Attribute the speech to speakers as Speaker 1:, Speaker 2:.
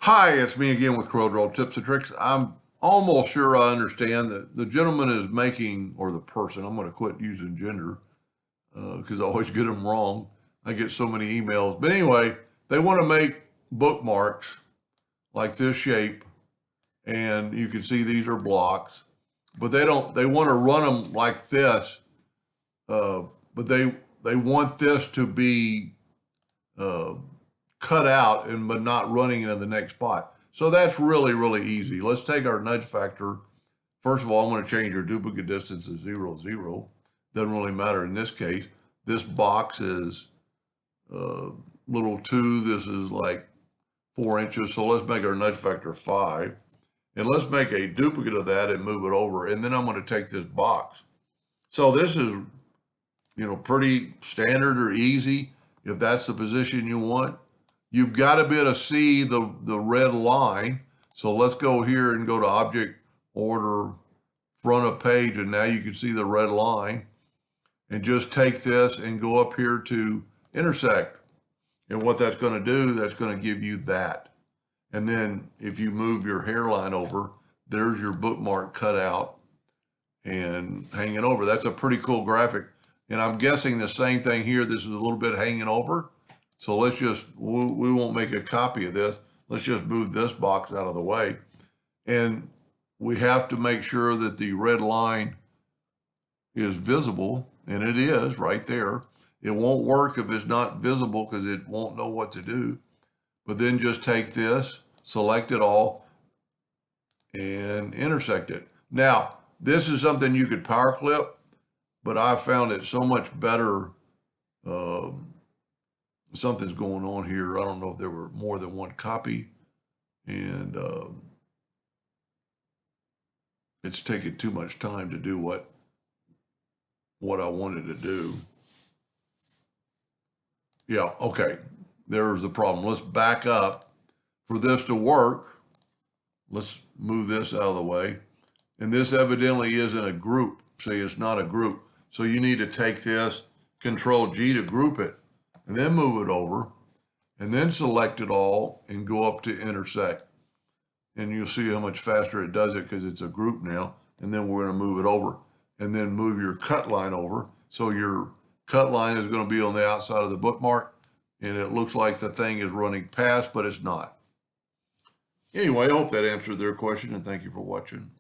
Speaker 1: Hi, it's me again with CorelDraw Tips and Tricks. I'm almost sure I understand that the gentleman is making, or the person, I'm going to quit using gender because I always get them wrong. I get so many emails. But anyway, they want to make bookmarks like this shape, and you can see these are blocks, but they want to run them like this, but they want this to be uh, cut out and but not running into the next spot. So that's really, really easy. Let's take our nudge factor. First of all, I'm going to change your duplicate distance to 0, 0. Doesn't really matter in this case. This box is little 2. This is like 4 inches. So let's make our nudge factor 5. And let's make a duplicate of that and move it over. And then I'm going to take this box. So this is, pretty standard or easy if that's the position you want. You've got to be able to see the red line. So let's go here and go to Object, Order, Front of Page, and now you can see the red line. And just take this and go up here to Intersect. And what that's going to do, that's going to give you that. And then if you move your hairline over, there's your bookmark cut out and hanging over. That's a pretty cool graphic. And I'm guessing the same thing here. This is a little bit hanging over. So let's just, we won't make a copy of this. Let's just move this box out of the way. And we have to make sure that the red line is visible, and it is right there. It won't work if it's not visible because it won't know what to do. But then just take this, select it all, and intersect it. Now, this is something you could power clip, but I found it so much better. Something's going on here. I don't know if there were more than one copy, and it's taking too much time to do what I wanted to do. Yeah, okay, there's the problem. Let's back up. For this to work, let's move this out of the way. And this evidently isn't a group. See, it's not a group. So you need to take this, Control G to group it, and then move it over, and then select it all and go up to Intersect. And you'll see how much faster it does it because it's a group now. And then we're going to move it over, and then move your cut line over. So your cut line is going to be on the outside of the bookmark, and it looks like the thing is running past, but it's not. Anyway, I hope that answered their question, and thank you for watching.